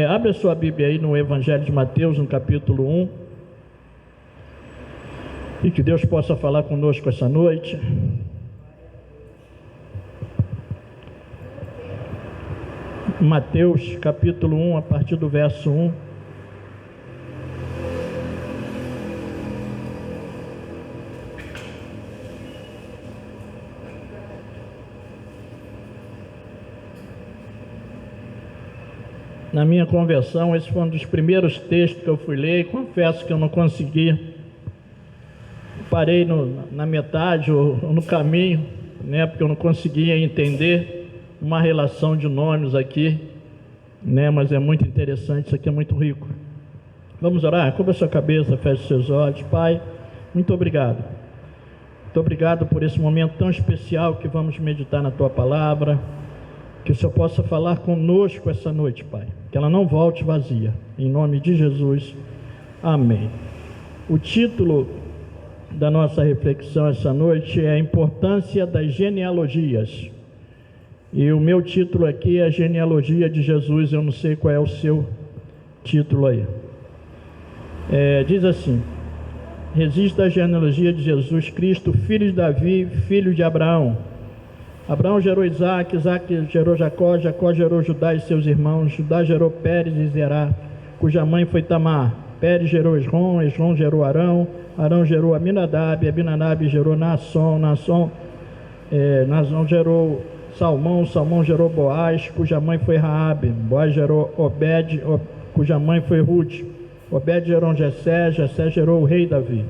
Abre a sua Bíblia aí no Evangelho de Mateus, no capítulo 1, e que Deus possa falar conosco essa noite. Mateus, capítulo 1, a partir do verso 1. Na minha conversão, esse foi um dos primeiros textos que eu fui ler, e confesso que eu não consegui. Parei na metade ou no caminho, né, porque eu não conseguia entender uma relação de nomes aqui, né, mas é muito interessante, isso aqui é muito rico. Vamos orar? Cubra sua cabeça, feche seus olhos. Pai, muito obrigado. Muito obrigado por esse momento tão especial que vamos meditar na Tua Palavra. Que o Senhor possa falar conosco essa noite, Pai. Que ela não volte vazia. Em nome de Jesus. Amém. O título da nossa reflexão essa noite é a importância das genealogias. E o meu título aqui é a genealogia de Jesus. Eu não sei qual é o seu título aí. Diz assim: registra a genealogia de Jesus Cristo, filho de Davi, filho de Abraão. Abraão gerou Isaac, Isaac gerou Jacó, Jacó gerou Judá e seus irmãos, Judá gerou Pérez e Zerá, cuja mãe foi Tamar. Pérez gerou Esrom, Esrom gerou Arão, Arão gerou Aminadab, Aminadab gerou Naasson, Naasson gerou Salmão, Salmão gerou Boaz, cuja mãe foi Raabe. Boaz gerou Obed, cuja mãe foi Ruth. Obed gerou Jessé, Jessé gerou o rei Davi.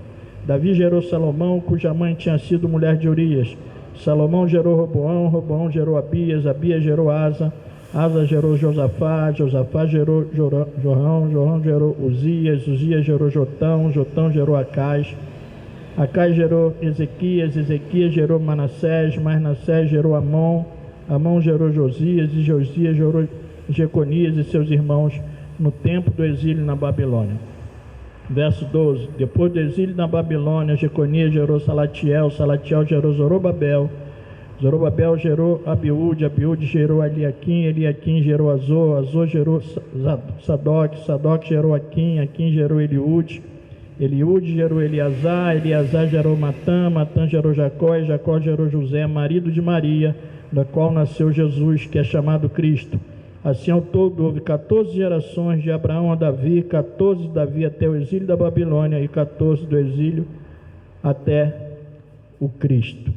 Davi gerou Salomão, cuja mãe tinha sido mulher de Urias. Salomão gerou Roboão, Roboão gerou Abias, Abias gerou Asa, Asa gerou Josafá, Josafá gerou Jorão, Jorão gerou Uzias, Uzias gerou Jotão, Jotão gerou Acais, Acais gerou Ezequias, Ezequias gerou Manassés, Manassés gerou Amon, Amon gerou Josias, e Josias gerou Jeconias e seus irmãos no tempo do exílio na Babilônia. Verso 12: depois do exílio na Babilônia, Jeconias gerou Salatiel, Salatiel gerou Zorobabel, Zorobabel gerou Abiúde, Abiúde gerou Eliaquim, Eliaquim gerou Azor, Azor gerou Sadoc, Sadoc gerou Aquim, Aquim gerou Eliúde, Eliúde gerou Eleazar, Eleazar gerou Matã, Matã gerou Jacó, e Jacó gerou José, marido de Maria, da qual nasceu Jesus, que é chamado Cristo. Assim, ao todo, houve 14 gerações de Abraão a Davi, 14 de Davi até o exílio da Babilônia e 14 do exílio até o Cristo.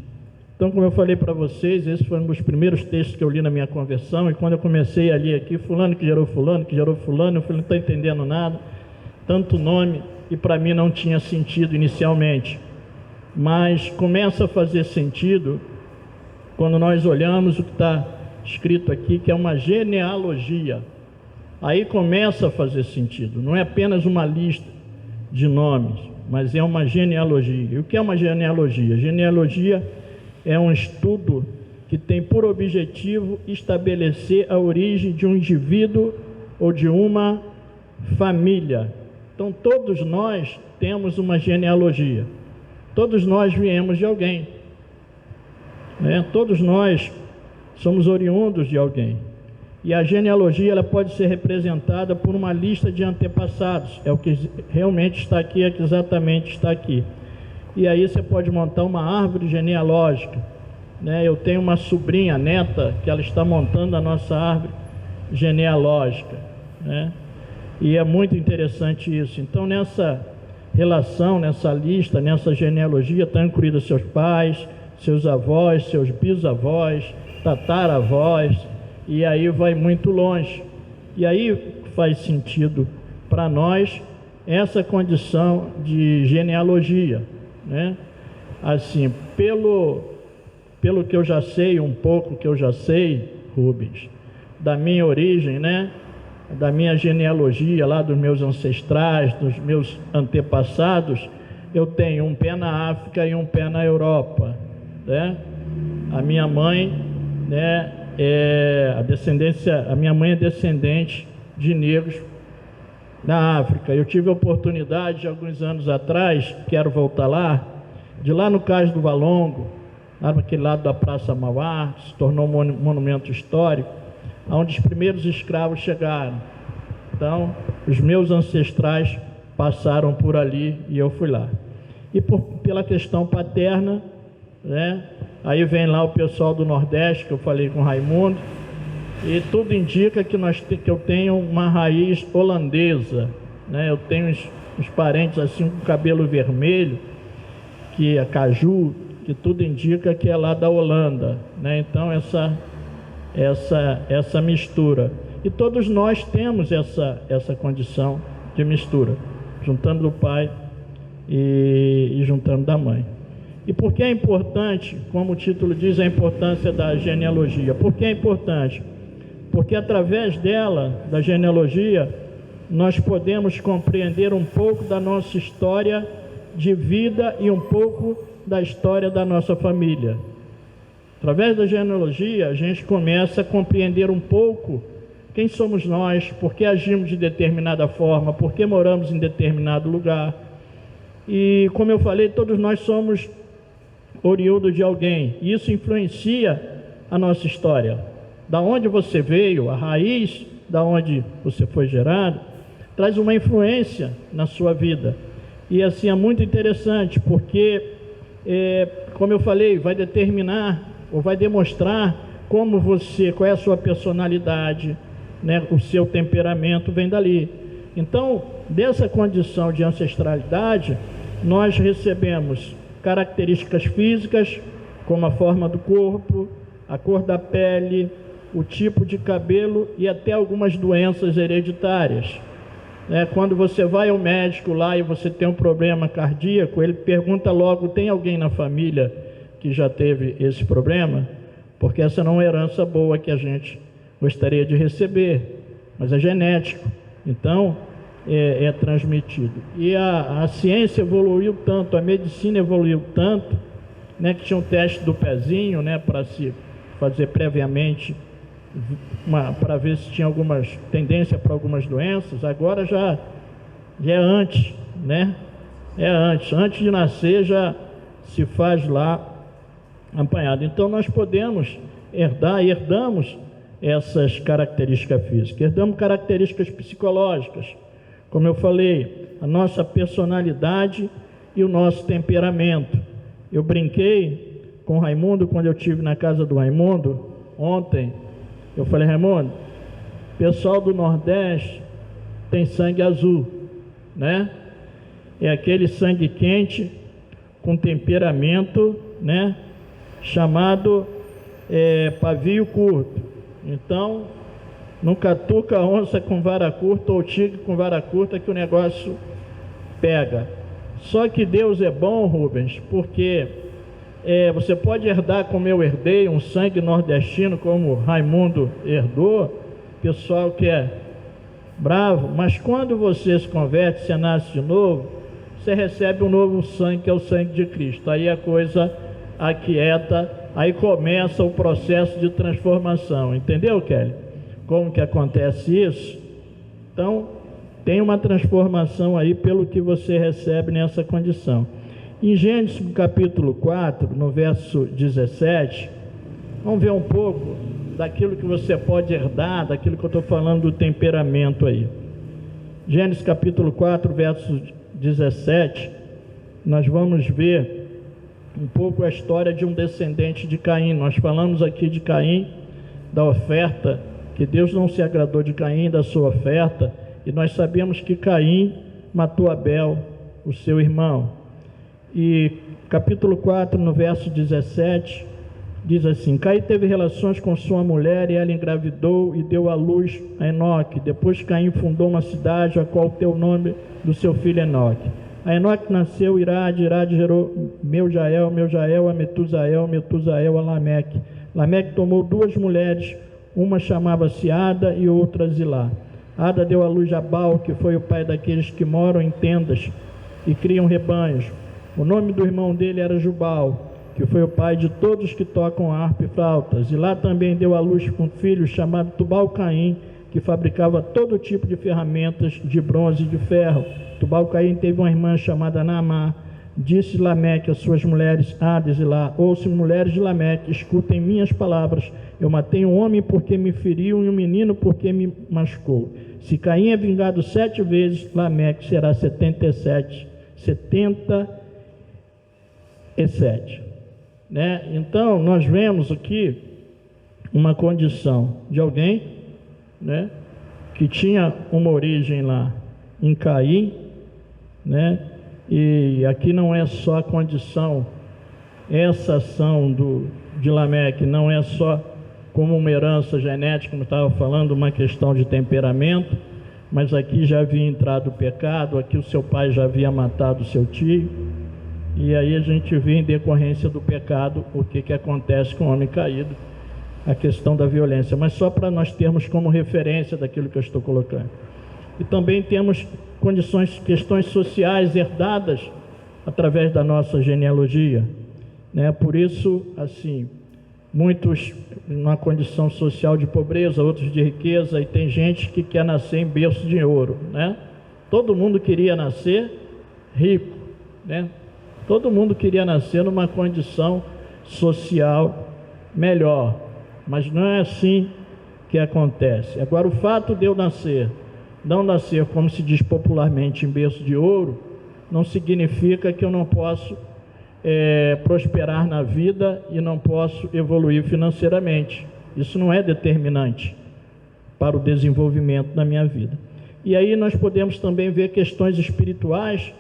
Então, como eu falei para vocês, esse foi um dos primeiros textos que eu li na minha conversão, e quando eu comecei a ler aqui, fulano que gerou fulano, que gerou fulano, eu falei, não estou entendendo nada, tanto nome, e para mim não tinha sentido inicialmente. Mas começa a fazer sentido quando nós olhamos o que está escrito aqui, que é uma genealogia. Aí começa a fazer sentido. Não é apenas uma lista de nomes, mas é uma genealogia. E o que é uma genealogia? Genealogia é um estudo que tem por objetivo estabelecer a origem de um indivíduo ou de uma família. Então todos nós temos uma genealogia. Todos nós viemos de alguém, né? Todos nós somos oriundos de alguém. E a genealogia ela pode ser representada por uma lista de antepassados. É o que realmente está aqui, é que exatamente está aqui. E aí você pode montar uma árvore genealógica, né? Eu tenho uma sobrinha, neta, que ela está montando a nossa árvore genealógica, né? E é muito interessante isso. Então, nessa relação, nessa lista, nessa genealogia, estão incluídos seus pais, seus avós, seus bisavós, tataravós, e aí vai muito longe. E aí faz sentido para nós essa condição de genealogia, né? Assim, pelo que eu já sei, um pouco que eu já sei, Rubens, da minha origem, né? Da minha genealogia lá dos meus ancestrais, dos meus antepassados, eu tenho um pé na África e um pé na Europa, né? A minha mãe, né, a minha mãe é descendente de negros na África. Eu tive a oportunidade, alguns anos atrás, quero voltar lá, de lá no Cais do Valongo, lá naquele lado da Praça Mauá, se tornou um monumento histórico, onde os primeiros escravos chegaram. Então, os meus ancestrais passaram por ali e eu fui lá. E pela questão paterna, né? Aí vem lá o pessoal do Nordeste, que eu falei com o Raimundo, e tudo indica que eu tenho uma raiz holandesa, né? Eu tenho uns parentes assim com cabelo vermelho, que é caju, que tudo indica que é lá da Holanda, né? Então essa mistura. E todos nós temos essa condição de mistura, juntando do pai e juntando da mãe. E por que é importante, como o título diz, a importância da genealogia? Por que é importante? Porque através dela, da genealogia, nós podemos compreender um pouco da nossa história de vida e um pouco da história da nossa família. Através da genealogia, a gente começa a compreender um pouco quem somos nós, por que agimos de determinada forma, por que moramos em determinado lugar. E, como eu falei, todos nós somos oriundos de alguém. E isso influencia a nossa história. Da onde você veio, a raiz da onde você foi gerado, traz uma influência na sua vida. E assim é muito interessante, porque, como eu falei, vai determinar ou vai demonstrar qual é a sua personalidade, né? O seu temperamento vem dali. Então, dessa condição de ancestralidade, nós recebemos características físicas, como a forma do corpo, a cor da pele, o tipo de cabelo e até algumas doenças hereditárias. Quando você vai ao médico lá e você tem um problema cardíaco, ele pergunta logo: tem alguém na família que já teve esse problema? Porque essa não é uma herança boa que a gente gostaria de receber, mas é genético, então é transmitido. E a ciência evoluiu tanto, a medicina evoluiu tanto, né, que tinha um teste do pezinho, né, para se fazer previamente, para ver se tinha algumas tendência para algumas doenças. Agora já é antes, né? É antes de nascer já se faz lá apanhado. Então nós podemos herdamos essas características físicas, herdamos características psicológicas, como eu falei, a nossa personalidade e o nosso temperamento. Eu brinquei com o Raimundo quando eu estive na casa do Raimundo ontem. Eu falei: Raimundo, pessoal do Nordeste tem sangue azul, né? É aquele sangue quente com temperamento, né? Chamado pavio curto. Então, não catuca a onça com vara curta ou tigre com vara curta que o negócio pega. Só que Deus é bom, Rubens, porque você pode herdar, como eu herdei, um sangue nordestino, como Raimundo herdou, pessoal que é bravo, mas quando você se converte, você nasce de novo, você recebe um novo sangue, que é o sangue de Cristo. Aí a coisa aquieta, aí começa o processo de transformação. Entendeu, Kelly? Como que acontece isso? Então, tem uma transformação aí pelo que você recebe nessa condição. Em Gênesis capítulo 4, no verso 17, vamos ver um pouco daquilo que você pode herdar, daquilo que eu estou falando do temperamento aí. Gênesis capítulo 4, verso 17, nós vamos ver um pouco a história de um descendente de Caim. Nós falamos aqui de Caim, da oferta, que Deus não se agradou de Caim, da sua oferta, e nós sabemos que Caim matou Abel, o seu irmão. E capítulo 4, no verso 17, diz assim: Caim teve relações com sua mulher e ela engravidou e deu à luz a Enoque. Depois Caim fundou uma cidade, a qual deu o nome do seu filho Enoque. A Enoque nasceu Irade, Irade gerou Meujael, Meujael a Metusael, Metusael a Lameque. Lameque tomou duas mulheres, uma chamava-se Ada e outra Zilá. Ada deu à luz Jabal, que foi o pai daqueles que moram em tendas e criam rebanhos. O nome do irmão dele era Jubal, que foi o pai de todos que tocam harpa e flauta. Zilá também deu à luz um filho chamado Tubal-Caim, que fabricava todo tipo de ferramentas de bronze e de ferro. Tubal-Caim teve uma irmã chamada Naamá. Disse Lameque às suas mulheres, Ada e Zilá: ouçam, mulheres de Lameque, escutem minhas palavras. Eu matei um homem porque me feriu e um menino porque me machucou. Se Caim é vingado 7 vezes, Lameque será 77, né? Então, nós vemos aqui uma condição de alguém, né, que tinha uma origem lá em Caim, né? E aqui não é só a condição, essa ação de Lameque não é só como uma herança genética, como eu estava falando, uma questão de temperamento, mas aqui já havia entrado o pecado, aqui o seu pai já havia matado o seu tio, e aí a gente vê em decorrência do pecado o que acontece com o homem caído, a questão da violência, mas só para nós termos como referência daquilo que eu estou colocando. E também temos questões sociais herdadas através da nossa genealogia, né? Por isso, assim, muitos numa condição social de pobreza, outros de riqueza, e tem gente que quer nascer em berço de ouro, né? Todo mundo queria nascer rico, né? Todo mundo queria nascer numa condição social melhor, mas não é assim que acontece. Agora, o fato de eu não nascer, como se diz popularmente, em berço de ouro, não significa que eu não posso prosperar na vida e não posso evoluir financeiramente. Isso não é determinante para o desenvolvimento da minha vida. E aí nós podemos também ver questões espirituais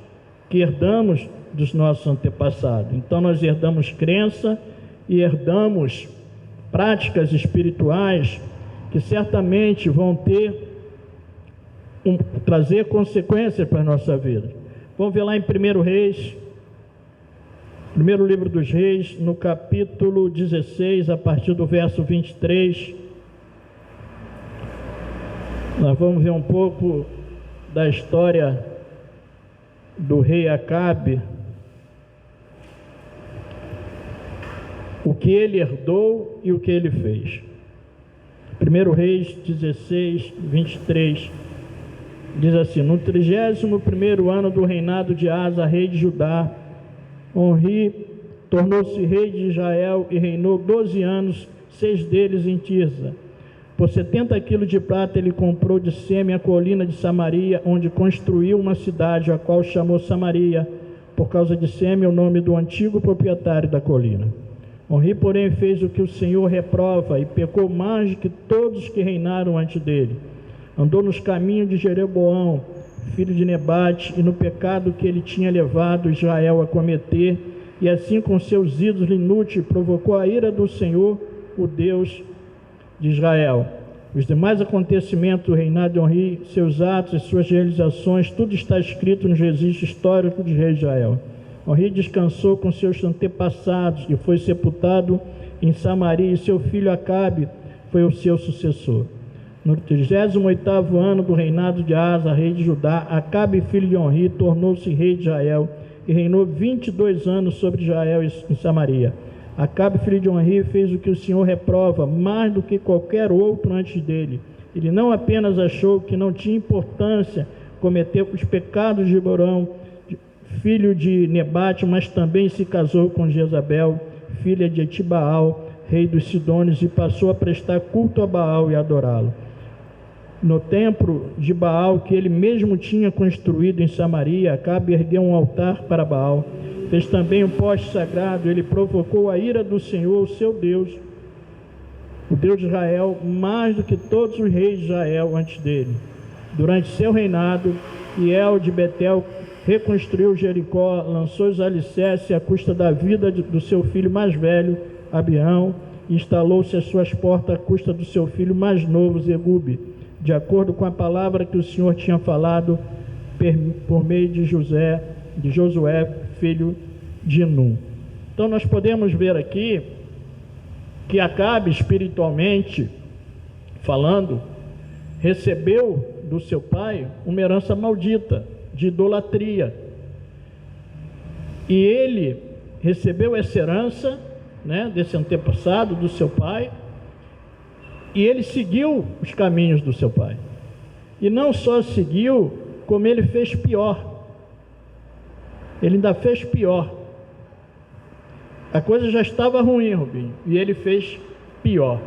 que herdamos dos nossos antepassados. Então nós herdamos crença e herdamos práticas espirituais que certamente vão trazer consequências para a nossa vida. Vamos ver lá em 1 Reis, primeiro livro dos Reis, no capítulo 16, a partir do verso 23. Nós vamos ver um pouco da história do rei Acabe, o que ele herdou e o que ele fez. 1 Reis 16, 23, diz assim: no 31º ano do reinado de Asa, rei de Judá, Onri tornou-se rei de Israel e reinou 12 anos, 6 deles em Tirza. Por 70 quilos de prata ele comprou de Seme a colina de Samaria, onde construiu uma cidade, a qual chamou Samaria, por causa de Seme, o nome do antigo proprietário da colina. Onri, porém, fez o que o Senhor reprova e pecou mais do que todos que reinaram antes dele. Andou nos caminhos de Jeroboão, filho de Nebate, e no pecado que ele tinha levado Israel a cometer, e assim com seus ídolos inúteis provocou a ira do Senhor, o Deus de Israel. Os demais acontecimentos do reinado de Onri, seus atos e suas realizações, tudo está escrito no registro histórico dos reis de Israel. Onri descansou com seus antepassados e foi sepultado em Samaria, e seu filho Acabe foi o seu sucessor. No 38º ano do reinado de Asa, rei de Judá, Acabe, filho de Onri, tornou-se rei de Israel e reinou 22 anos sobre Israel em Samaria. Acabe, filho de Onri, fez o que o Senhor reprova, mais do que qualquer outro antes dele. Ele não apenas achou que não tinha importância cometer os pecados de Jeroboão, filho de Nebate, mas também se casou com Jezabel, filha de Etibaal, rei dos Sidônios, e passou a prestar culto a Baal e adorá-lo. No templo de Baal, que ele mesmo tinha construído em Samaria, Acabe ergueu um altar para Baal. Fez também um poste sagrado. Ele provocou a ira do Senhor, o seu Deus, o Deus de Israel, mais do que todos os reis de Israel antes dele. Durante seu reinado, Hiel de Betel reconstruiu Jericó, lançou os alicerces à custa da vida do seu filho mais velho, Abião, e instalou-se as suas portas à custa do seu filho mais novo, Zegube, de acordo com a palavra que o Senhor tinha falado por meio de Josué, filho de Num. Então nós podemos ver aqui que Acabe, espiritualmente falando, recebeu do seu pai uma herança maldita, de idolatria. E ele recebeu essa herança, né, desse antepassado do seu pai, e ele seguiu os caminhos do seu pai. E não só seguiu, como ele fez pior. Ele ainda fez pior. A coisa já estava ruim, Rubinho, e ele fez pior.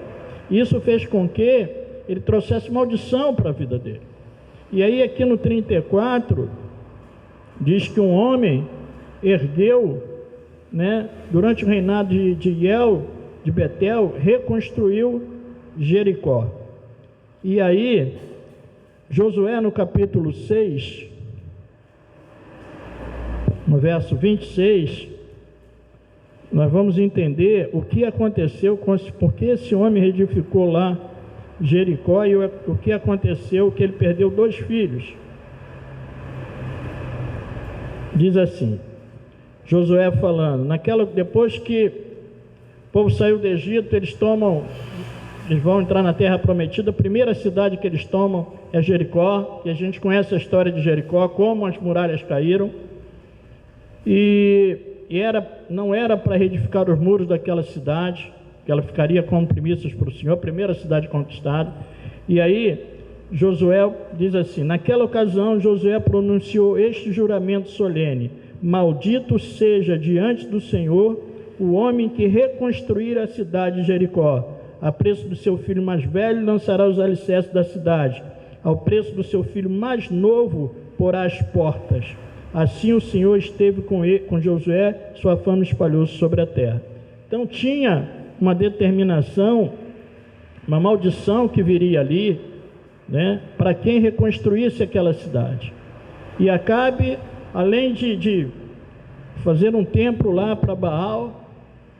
Isso fez com que ele trouxesse maldição para a vida dele. E aí aqui no 34, diz que um homem ergueu, né, durante o reinado de Hiel, de Betel, reconstruiu Jericó. E aí, Josué no capítulo 6, no verso 26, nós vamos entender o que aconteceu, porque esse homem reedificou lá Jericó e o que aconteceu, que ele perdeu 2 filhos. Diz assim, Josué falando, depois que o povo saiu do Egito, eles vão entrar na terra prometida. A primeira cidade que eles tomam é Jericó, e a gente conhece a história de Jericó, como as muralhas caíram, e não era para reedificar os muros daquela cidade, que ela ficaria como primícias para o Senhor, a primeira cidade conquistada. E aí Josué diz assim, naquela ocasião Josué pronunciou este juramento solene: maldito seja diante do Senhor o homem que reconstruir a cidade de Jericó. A preço do seu filho mais velho lançará os alicerces da cidade, ao preço do seu filho mais novo porá as portas. Assim o Senhor esteve com Josué, sua fama espalhou-se sobre a terra. Então tinha uma determinação, uma maldição que viria ali, né, para quem reconstruísse aquela cidade. E Acabe, além de fazer um templo lá para Baal,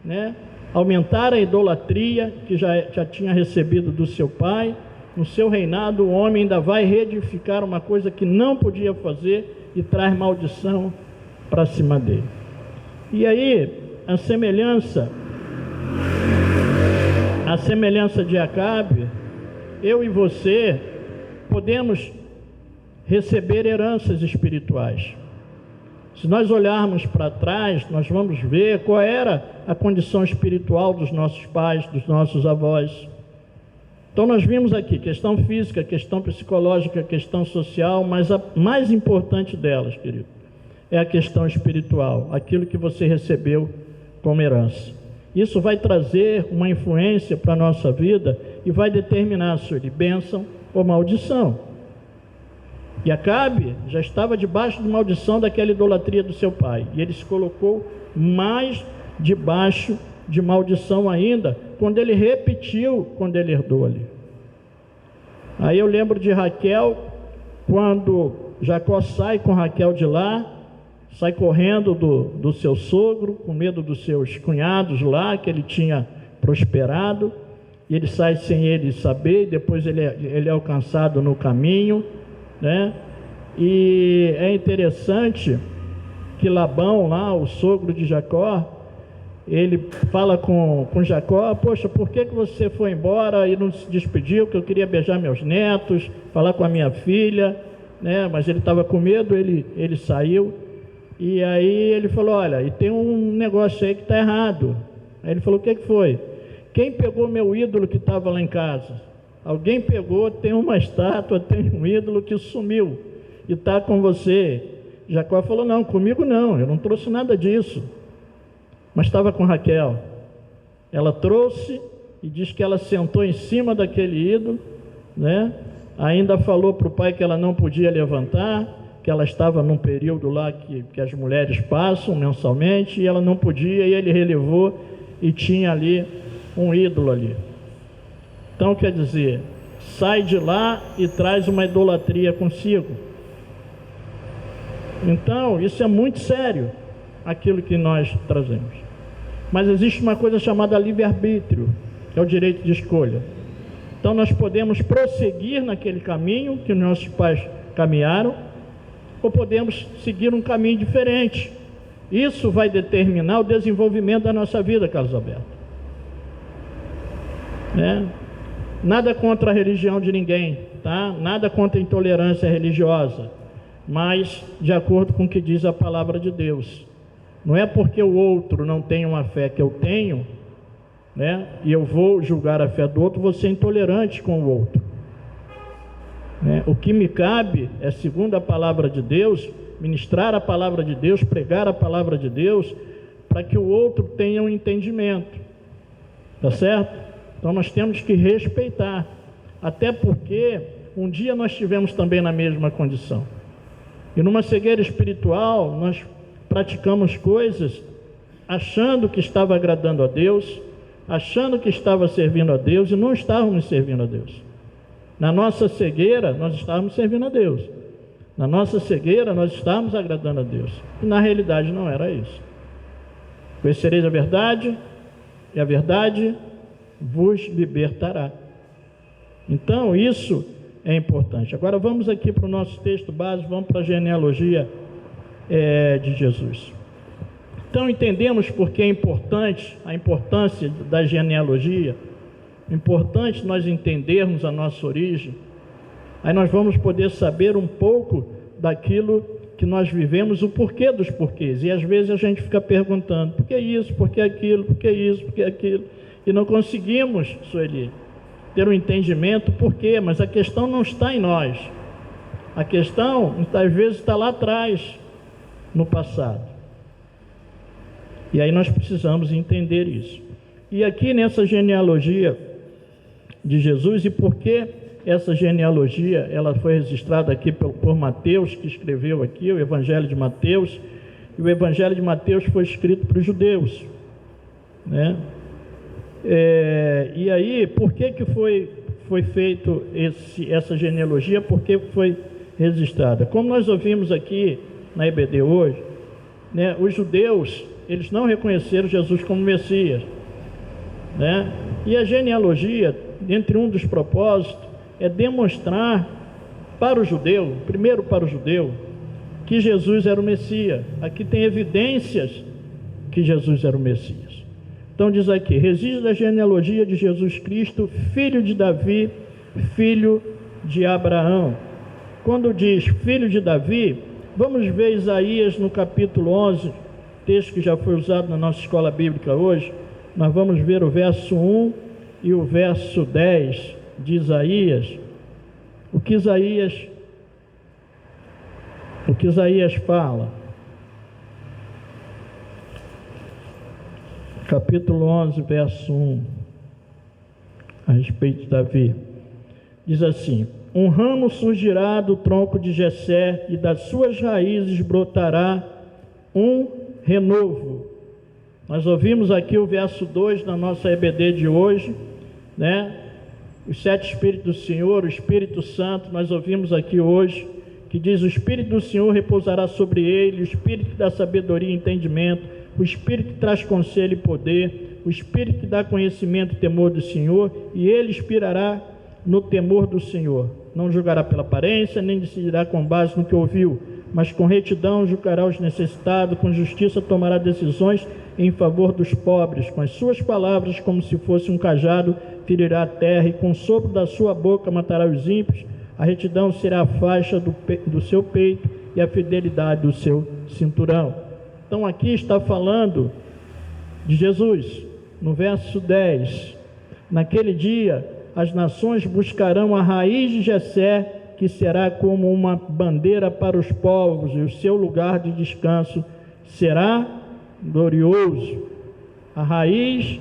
né, aumentar a idolatria que já tinha recebido do seu pai, no seu reinado o homem ainda vai reedificar uma coisa que não podia fazer e traz maldição para cima dele. E aí, a semelhança de Acabe, eu e você podemos receber heranças espirituais. Se nós olharmos para trás, nós vamos ver qual era a condição espiritual dos nossos pais, dos nossos avós. Então nós vimos aqui questão física, questão psicológica, questão social, mas a mais importante delas, querido, é a questão espiritual, aquilo que você recebeu como herança. Isso vai trazer uma influência para a nossa vida e vai determinar se ele bênção ou maldição. E Acabe já estava debaixo de maldição daquela idolatria do seu pai, e ele se colocou mais debaixo de maldição ainda, quando ele repetiu, quando ele herdou ali. Aí eu lembro de Raquel, quando Jacó sai com Raquel de lá, sai correndo do seu sogro, com medo dos seus cunhados lá, que ele tinha prosperado, e ele sai sem ele saber, e depois ele é alcançado no caminho, né? E é interessante que Labão lá, o sogro de Jacó, ele fala com Jacó: poxa, por que você foi embora e não se despediu, que eu queria beijar meus netos, falar com a minha filha, né? Mas ele estava com medo, ele saiu, e aí ele falou: olha, e tem um negócio aí que está errado. Aí ele falou: o que foi? Quem pegou meu ídolo que estava lá em casa? Alguém pegou, tem uma estátua, tem um ídolo que sumiu e está com você. Jacó falou: não, comigo não, eu não trouxe nada disso. Mas estava com Raquel. Ela trouxe e diz que ela sentou em cima daquele ídolo, né? Ainda falou para o pai que ela não podia levantar, que ela estava num período lá que as mulheres passam mensalmente, e ela não podia, e ele relevou e tinha ali um ídolo ali. Então, quer dizer, sai de lá e traz uma idolatria consigo. Então, isso é muito sério, aquilo que nós trazemos. Mas existe uma coisa chamada livre-arbítrio, que é o direito de escolha. Então, nós podemos prosseguir naquele caminho que nossos pais caminharam, ou podemos seguir um caminho diferente. Isso vai determinar o desenvolvimento da nossa vida, Carlos Alberto. Né? Nada contra a religião de ninguém, tá? Nada contra a intolerância religiosa, mas de acordo com o que diz a palavra de Deus. Não é porque o outro não tem uma fé que eu tenho, né, e eu vou julgar a fé do outro, vou ser intolerante com o outro. Né? O que me cabe é, segundo a palavra de Deus, ministrar a palavra de Deus, pregar a palavra de Deus, para que o outro tenha um entendimento. Tá certo? Então nós temos que respeitar, até porque um dia nós estivemos também na mesma condição. E numa cegueira espiritual, nós praticamos coisas achando que estava agradando a Deus, achando que estava servindo a Deus, e não estávamos servindo a Deus. Na nossa cegueira, nós estávamos servindo a Deus. Na nossa cegueira, nós estávamos agradando a Deus. E na realidade não era isso. Conhecereis a verdade, e a verdade vos libertará. Então, isso é importante. Agora vamos aqui para o nosso texto básico, vamos para a genealogia de Jesus. Então entendemos porque é importante, a importância da genealogia, é importante nós entendermos a nossa origem, aí nós vamos poder saber um pouco daquilo que nós vivemos, o porquê dos porquês, e às vezes a gente fica perguntando, por que isso, por que aquilo, por que isso, por que aquilo, e não conseguimos, Sueli, ter um entendimento por quê, mas a questão não está em nós, a questão às vezes está lá atrás, no passado, e aí nós precisamos entender isso. E aqui nessa genealogia de Jesus, e por que essa genealogia ela foi registrada aqui por Mateus, que escreveu aqui o Evangelho de Mateus, e o Evangelho de Mateus foi escrito para os judeus, né? E aí, por que foi feito essa genealogia? Por que foi registrada? Como nós ouvimos aqui na EBD hoje, né, os judeus, eles não reconheceram Jesus como Messias, né? E a genealogia, entre um dos propósitos, é demonstrar para o judeu, primeiro para o judeu, que Jesus era o Messias. Aqui tem evidências que Jesus era o Messias. Então diz aqui, registro da genealogia de Jesus Cristo, filho de Davi, filho de Abraão. Quando diz filho de Davi, vamos ver Isaías no capítulo 11, texto que já foi usado na nossa escola bíblica hoje. Nós vamos ver o verso 1 e o verso 10 de Isaías. O que Isaías fala? Capítulo 11, verso 1, a respeito de Davi, diz assim: um ramo surgirá do tronco de Jessé, e das suas raízes brotará um renovo. Nós ouvimos aqui o verso 2 na nossa EBD de hoje, né? Os 7 Espíritos do Senhor, o Espírito Santo, nós ouvimos aqui hoje, que diz: o Espírito do Senhor repousará sobre ele, o Espírito da sabedoria e entendimento, o Espírito que traz conselho e poder, o Espírito que dá conhecimento e temor do Senhor, e ele inspirará no temor do Senhor. Não julgará pela aparência, nem decidirá com base no que ouviu, mas com retidão julgará os necessitados, com justiça tomará decisões em favor dos pobres. Com as suas palavras, como se fosse um cajado, ferirá a terra, e com o sopro da sua boca matará os ímpios. A retidão será a faixa do seu peito, e a fidelidade do seu cinturão. Então aqui está falando de Jesus, no verso 10, naquele dia as nações buscarão a raiz de Jessé, que será como uma bandeira para os povos, e o seu lugar de descanso será glorioso. A raiz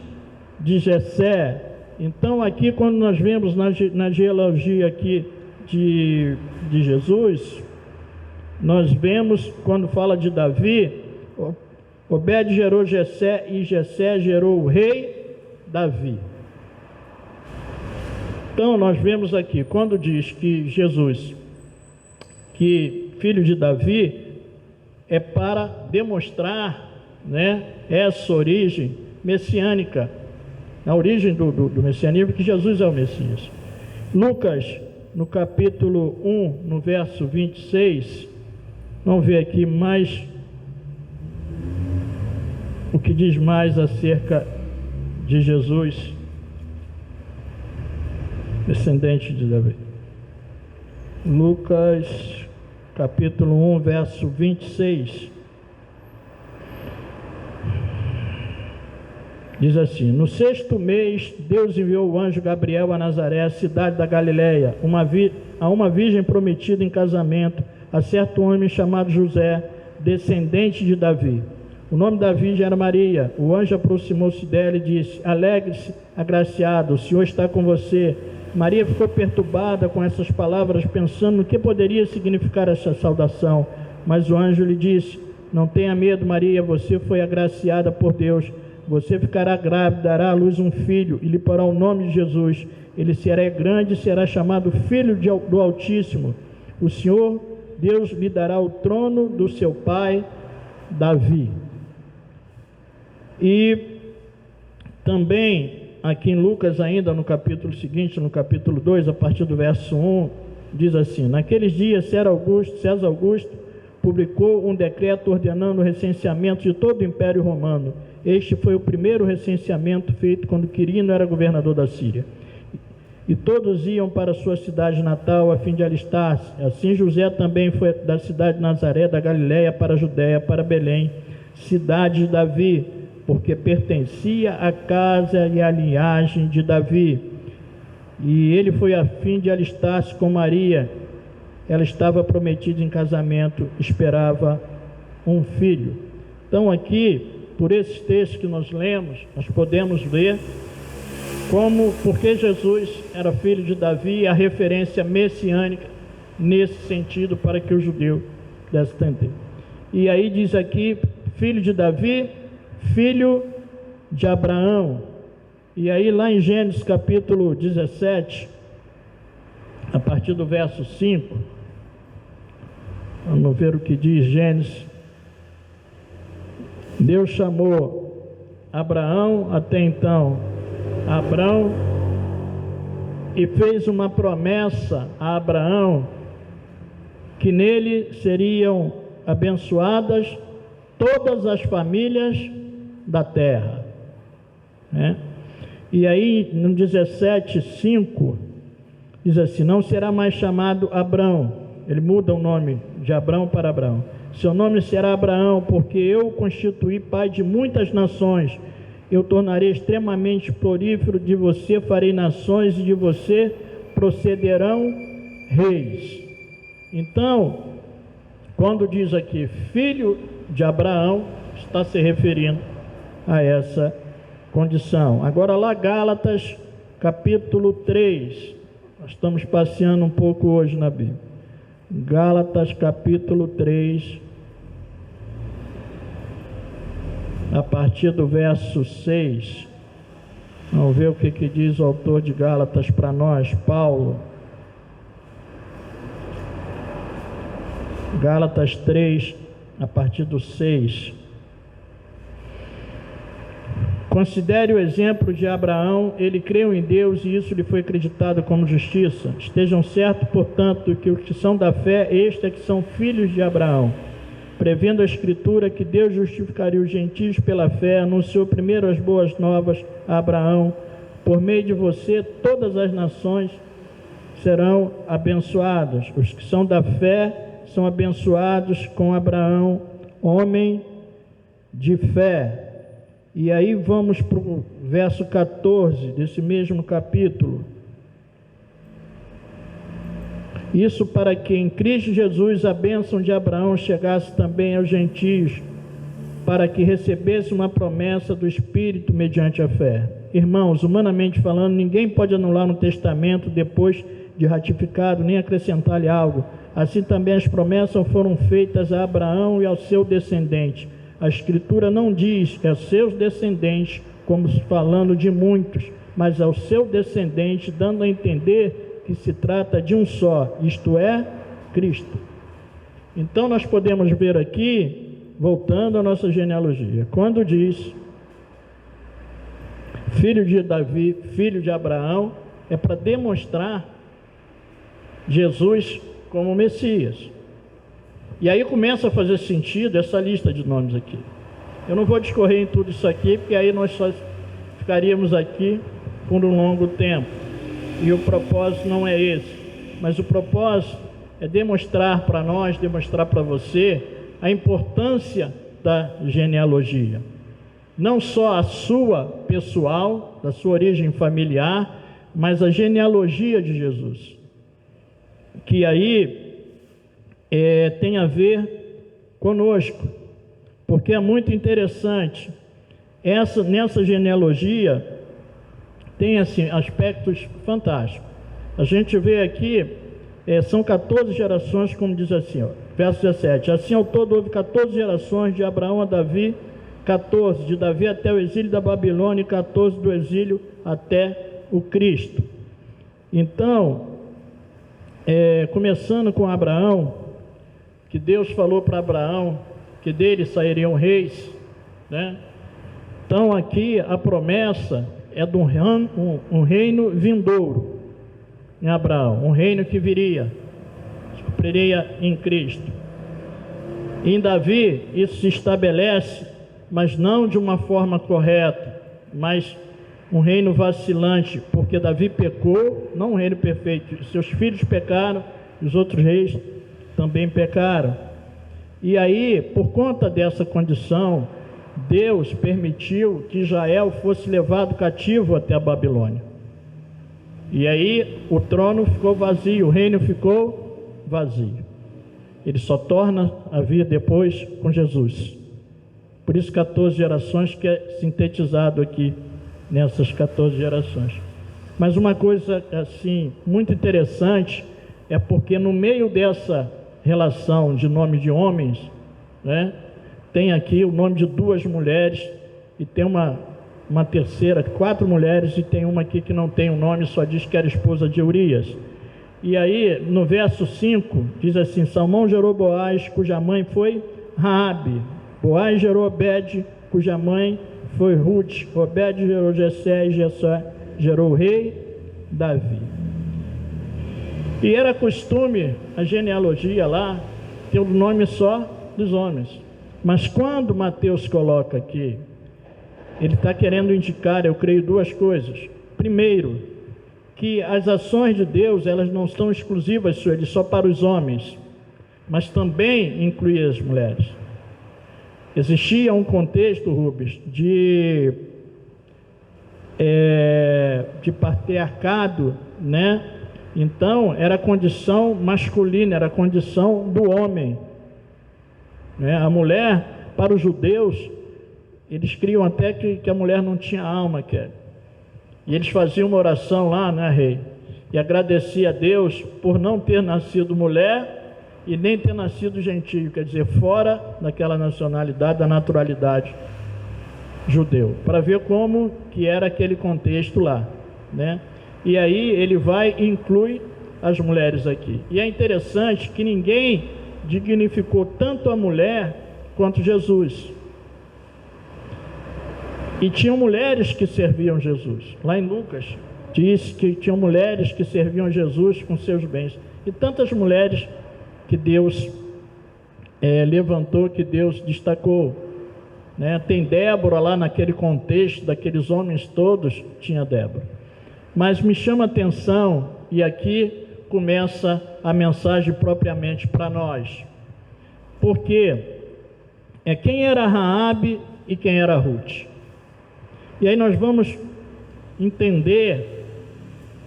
de Jessé. Então aqui, quando nós vemos na genealogia aqui de Jesus, nós vemos, quando fala de Davi, Obed gerou Jessé, e Jessé gerou o rei Davi. Então nós vemos aqui, quando diz que Jesus, que filho de Davi, é para demonstrar, né, essa origem messiânica, a origem do messianismo, que Jesus é o Messias. Lucas, no capítulo 1, no verso 26, vamos ver aqui mais o que diz mais acerca de Jesus, descendente de Davi. Lucas, capítulo 1, verso 26. Diz assim: no 6º mês, Deus enviou o anjo Gabriel a Nazaré, cidade da Galileia, a uma virgem prometida em casamento, a certo homem chamado José, descendente de Davi. O nome da virgem era Maria. O anjo aproximou-se dela e disse: alegre-se, agraciado, o Senhor está com você. Maria ficou perturbada com essas palavras, pensando no que poderia significar essa saudação. Mas o anjo lhe disse: não tenha medo, Maria, você foi agraciada por Deus. Você ficará grávida, dará à luz um filho, e lhe porá o nome de Jesus. Ele será grande e será chamado Filho do Altíssimo. O Senhor, Deus, lhe dará o trono do seu pai, Davi. E também, aqui em Lucas, ainda no capítulo seguinte, no capítulo 2, a partir do verso 1, diz assim: naqueles dias, César Augusto publicou um decreto ordenando o recenseamento de todo o Império Romano. Este foi o primeiro recenseamento feito quando Quirino era governador da Síria. E todos iam para sua cidade natal a fim de alistar-se. Assim José também foi da cidade de Nazaré, da Galiléia, para a Judéia, para Belém, cidade de Davi, porque pertencia à casa e à linhagem de Davi. E ele foi a fim de alistar-se com Maria. Ela estava prometida em casamento, esperava um filho. Então aqui, por esses textos que nós lemos, nós podemos ver porque Jesus era filho de Davi, a referência messiânica nesse sentido, para que o judeu pudesse entender. E aí diz aqui, filho de Davi, filho de Abraão. E aí lá em Gênesis capítulo 17, a partir do verso 5, vamos ver o que diz Gênesis. Deus chamou Abraão, até então Abrão, e fez uma promessa a Abraão, que nele seriam abençoadas todas as famílias da terra, né? E aí no 17:5 diz assim: não será mais chamado Abrão, ele muda o nome de Abrão para Abraão, seu nome será Abraão, porque eu o constituí pai de muitas nações. Eu tornarei extremamente florífero, de você farei nações, e de você procederão reis. Então, quando diz aqui filho de Abraão, está se referindo a essa condição. Agora lá, Gálatas capítulo 3, nós estamos passeando um pouco hoje na Bíblia. Gálatas capítulo 3, a partir do verso 6, vamos ver o que diz o autor de Gálatas para nós, Paulo. Gálatas 3, a partir do 6. Considere o exemplo de Abraão, ele creu em Deus e isso lhe foi acreditado como justiça. Estejam certos, portanto, que os que são da fé, estes é que são filhos de Abraão. Prevendo a Escritura que Deus justificaria os gentios pela fé, anunciou primeiro as boas novas a Abraão: por meio de você todas as nações serão abençoadas. Os que são da fé são abençoados com Abraão, homem de fé. E aí vamos para o verso 14 desse mesmo capítulo. Isso para que em Cristo Jesus a bênção de Abraão chegasse também aos gentios, para que recebesse uma promessa do Espírito mediante a fé. Irmãos, humanamente falando, ninguém pode anular um testamento depois de ratificado, nem acrescentar-lhe algo. Assim também as promessas foram feitas a Abraão e ao seu descendente. A Escritura não diz que aos seus descendentes, como falando de muitos, mas ao seu descendente, dando a entender que se trata de um só, isto é, Cristo. Então nós podemos ver aqui, voltando à nossa genealogia, quando diz filho de Davi, filho de Abraão, é para demonstrar Jesus como Messias. E aí começa a fazer sentido essa lista de nomes aqui. Eu não vou discorrer em tudo isso aqui, porque aí nós só ficaríamos aqui por um longo tempo. E o propósito não é esse, mas o propósito é demonstrar para nós, demonstrar para você a importância da genealogia. Não só a sua pessoal, da sua origem familiar, mas a genealogia de Jesus, que aí tem a ver conosco, porque é muito interessante. Nessa genealogia tem assim, aspectos fantásticos. A gente vê aqui, são 14 gerações, como diz assim, ó, verso 17. Assim ao todo houve 14 gerações, de Abraão a Davi, 14, de Davi até o exílio da Babilônia, e 14 do exílio até o Cristo. Então, começando com Abraão, que Deus falou para Abraão que dele sairiam reis, né? Então aqui a promessa é de um reino vindouro em Abraão, um reino que viria, se cumpriria em Cristo. Em Davi isso se estabelece, mas não de uma forma correta, mas um reino vacilante, porque Davi pecou, não um reino perfeito, seus filhos pecaram, os outros reis também pecaram. E aí, por conta dessa condição, Deus permitiu que Israel fosse levado cativo até a Babilônia. E aí o trono ficou vazio, o reino ficou vazio. Ele só torna a vir depois com Jesus. Por isso 14 gerações, que é sintetizado aqui nessas 14 gerações. Mas uma coisa assim muito interessante é porque no meio dessa relação de nome de homens, né, tem aqui o nome de 2 mulheres e tem uma terceira, 4 mulheres, e tem uma aqui que não tem um nome, só diz que era esposa de Urias. E aí no verso 5 diz assim: Salmão gerou Boaz, cuja mãe foi Raabe. Boaz gerou Obed, cuja mãe foi Ruth. Obed gerou Jessé, e Jessé gerou o rei Davi. E era costume a genealogia lá ter o nome só dos homens. Mas quando Mateus coloca aqui, ele está querendo indicar, eu creio, 2 coisas. Primeiro, que as ações de Deus, elas não estão exclusivas só para os homens, mas também inclui as mulheres. Existia um contexto, Rubens, de patriarcado, né? Então, era a condição masculina, era a condição do homem, né? A mulher, para os judeus, eles criam até que a mulher não tinha alma, e eles faziam uma oração lá, né, rei? E agradecia a Deus por não ter nascido mulher e nem ter nascido gentio, quer dizer, fora daquela nacionalidade, da naturalidade judeu, para ver como que era aquele contexto lá, né? E aí ele vai e inclui as mulheres aqui. E é interessante que ninguém dignificou tanto a mulher quanto Jesus. E tinham mulheres que serviam Jesus. Lá em Lucas diz que tinham mulheres que serviam Jesus com seus bens. E tantas mulheres que Deus levantou, que Deus destacou, né? Tem Débora lá naquele contexto, daqueles homens todos, tinha Débora. Mas me chama a atenção, e aqui começa a mensagem propriamente para nós. Porque quem era Raabe e quem era Ruth. E aí nós vamos entender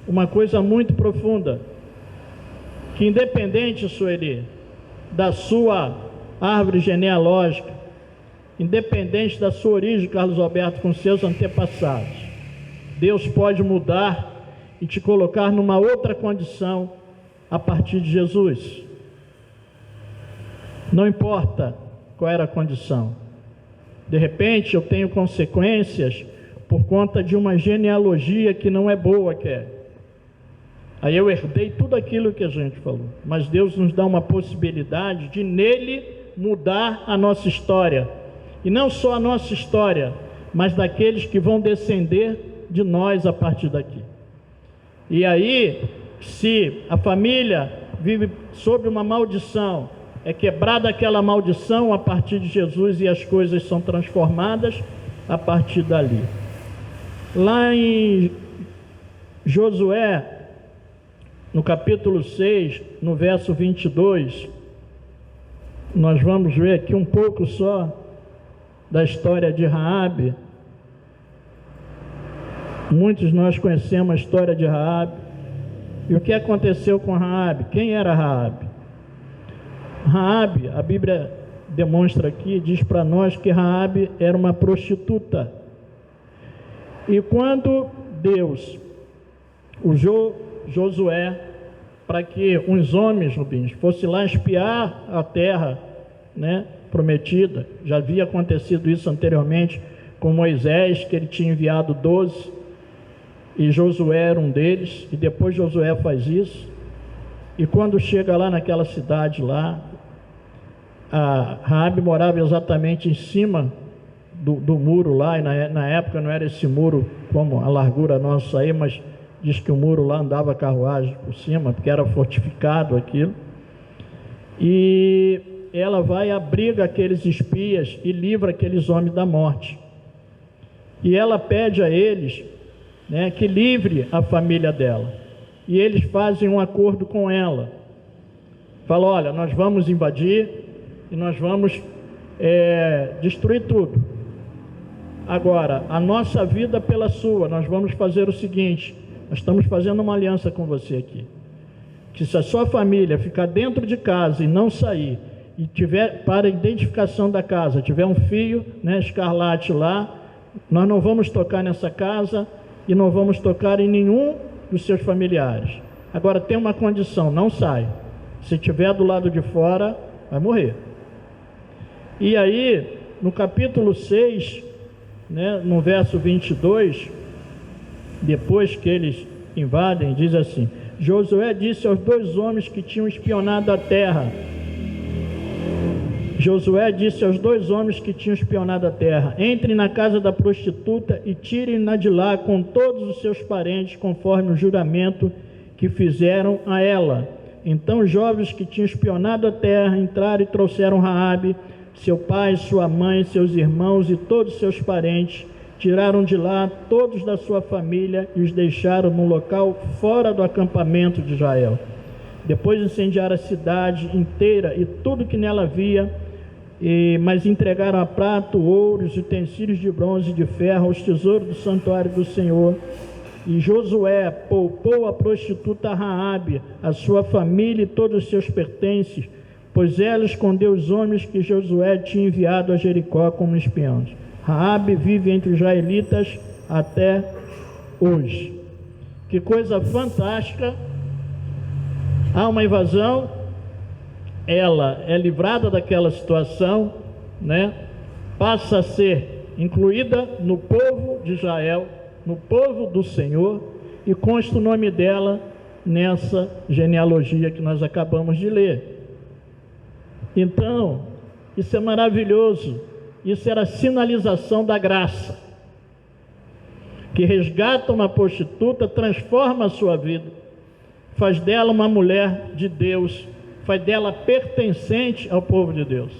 uma coisa muito profunda, que independente, Sueli, da sua árvore genealógica, independente da sua origem, Carlos Alberto, com seus antepassados, Deus pode mudar e te colocar numa outra condição a partir de Jesus. Não importa qual era a condição. De repente eu tenho consequências por conta de uma genealogia que não é boa, Aí eu herdei tudo aquilo que a gente falou. Mas Deus nos dá uma possibilidade de nele mudar a nossa história. E não só a nossa história, mas daqueles que vão descender de nós a partir daqui. E aí, se a família vive sob uma maldição, é quebrada aquela maldição a partir de Jesus e as coisas são transformadas a partir dali. Lá em Josué, no capítulo 6, no verso 22, nós vamos ver aqui um pouco só da história de Raabe. Muitos de nós conhecemos a história de Raabe. E o que aconteceu com Raabe? Quem era Raabe? Raabe, a Bíblia demonstra aqui, diz para nós que Raabe era uma prostituta. E quando Deus usou Josué para que uns homens, Rubens, fossem lá espiar a terra, né, prometida, já havia acontecido isso anteriormente com Moisés, que ele tinha enviado 12, e Josué era um deles, e depois Josué faz isso, e quando chega lá naquela cidade lá, a Raabe morava exatamente em cima do muro lá, e na época não era esse muro como a largura nossa aí, mas diz que o muro lá andava carruagem por cima, porque era fortificado aquilo, e ela vai e abriga aqueles espias e livra aqueles homens da morte, e ela pede a eles, né, que livre a família dela, e eles fazem um acordo com ela, falam: olha, nós vamos invadir e nós vamos destruir tudo, agora a nossa vida pela sua, nós vamos fazer o seguinte: nós estamos fazendo uma aliança com você aqui, que se a sua família ficar dentro de casa e não sair, e tiver, para identificação da casa, tiver um fio, né, escarlate lá, nós não vamos tocar nessa casa e não vamos tocar em nenhum dos seus familiares. Agora tem uma condição: não sai. Se estiver do lado de fora, vai morrer. E aí, no capítulo 6, né, no verso 22, depois que eles invadem, diz assim: Josué disse aos 2 homens que tinham espionado a terra, entrem na casa da prostituta e tirem-na de lá com todos os seus parentes, conforme o juramento que fizeram a ela. Então os jovens que tinham espionado a terra entraram e trouxeram Raabe, seu pai, sua mãe, seus irmãos e todos os seus parentes, tiraram de lá todos da sua família e os deixaram num local fora do acampamento de Israel. Depois incendiaram a cidade inteira e tudo que nela havia, mas entregaram a prata, ouro, os utensílios de bronze e de ferro, os tesouros do santuário do Senhor. E Josué poupou a prostituta Raabe, a sua família e todos os seus pertences, pois ela escondeu os homens que Josué tinha enviado a Jericó como espiões. Raabe vive entre os israelitas até hoje. Que coisa fantástica! Há uma invasão, ela é livrada daquela situação, né? Passa a ser incluída no povo de Israel, no povo do Senhor, e consta o nome dela nessa genealogia que nós acabamos de ler. Então, isso é maravilhoso, isso era a sinalização da graça, que resgata uma prostituta, transforma a sua vida, faz dela uma mulher de Deus, faz dela pertencente ao povo de Deus.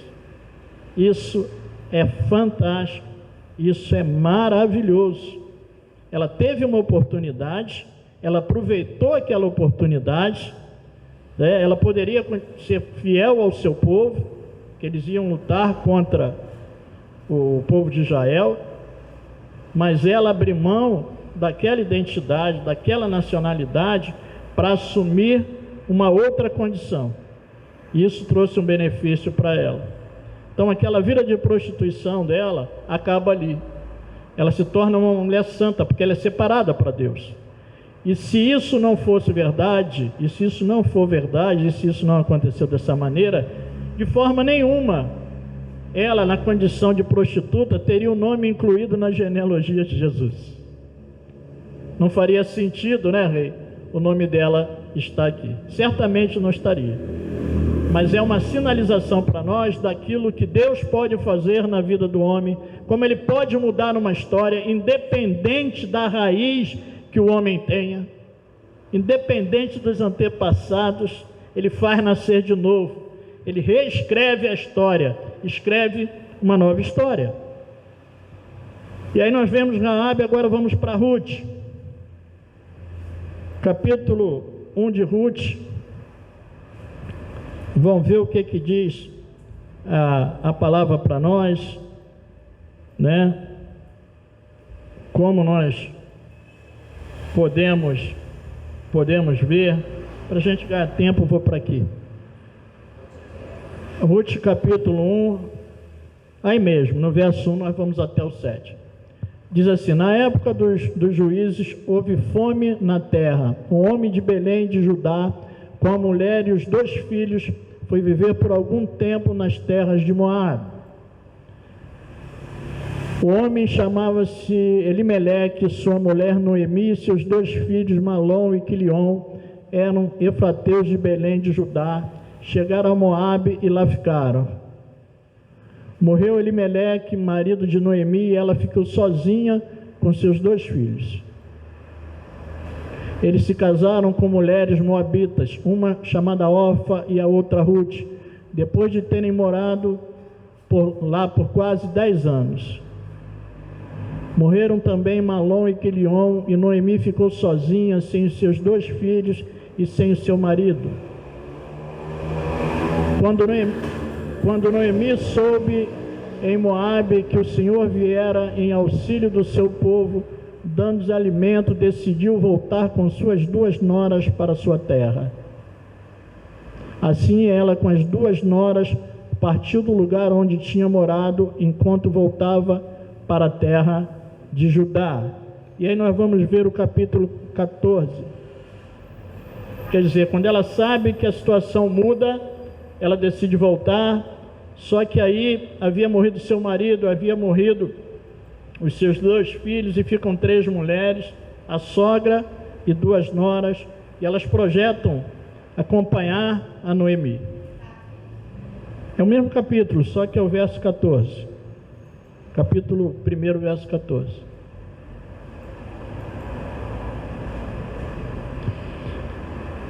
Isso é fantástico, isso é maravilhoso. Ela teve uma oportunidade, ela aproveitou aquela oportunidade, né? Ela poderia ser fiel ao seu povo, que eles iam lutar contra o povo de Israel, mas ela abriu mão daquela identidade, daquela nacionalidade, para assumir uma outra condição. E isso trouxe um benefício para ela. Então aquela vida de prostituição dela acaba ali. Ela se torna uma mulher santa, porque ela é separada para Deus. E se isso não fosse verdade, e se isso não for verdade, e se isso não aconteceu dessa maneira, de forma nenhuma, ela, na condição de prostituta, teria o nome incluído na genealogia de Jesus. Não faria sentido, né, rei? O nome dela está aqui. Certamente não estaria. Mas é uma sinalização para nós daquilo que Deus pode fazer na vida do homem, como Ele pode mudar uma história, independente da raiz que o homem tenha, independente dos antepassados, Ele faz nascer de novo, Ele reescreve a história, escreve uma nova história. E aí nós vemos Raabe, agora vamos para Ruth, capítulo 1 de Ruth. Vão ver o que diz a palavra para nós, né? Como nós podemos ver. Para a gente ganhar tempo, vou para aqui. Ruth capítulo 1, aí mesmo, no verso 1 nós vamos até o 7. Diz assim: na época dos juízes houve fome na terra. Um homem de Belém de Judá, com a mulher e os 2 filhos, foi viver por algum tempo nas terras de Moabe. O homem chamava-se Elimeleque, sua mulher Noemi e seus 2 filhos Malom e Quilion eram efrateus de Belém de Judá. Chegaram a Moabe e lá ficaram. Morreu Elimeleque, marido de Noemi, e ela ficou sozinha com seus 2 filhos. Eles se casaram com mulheres moabitas, uma chamada Orfa e a outra Ruth, depois de terem morado lá por quase 10 anos. Morreram também Malom e Quilion, e Noemi ficou sozinha, sem os seus 2 filhos e sem o seu marido. Quando Noemi soube em Moabe que o Senhor viera em auxílio do seu povo, dando-lhes alimento, decidiu voltar com suas 2 noras para sua terra. Assim ela, com as 2 noras, partiu do lugar onde tinha morado, enquanto voltava para a terra de Judá. E aí nós vamos ver o capítulo 14. Quer dizer, quando ela sabe que a situação muda, ela decide voltar. Só que aí havia morrido seu marido, havia morrido os seus 2 filhos, e ficam 3 mulheres, a sogra e 2 noras, e elas projetam acompanhar a Noemi. É o mesmo capítulo, só que é o verso 14. Capítulo 1, verso 14.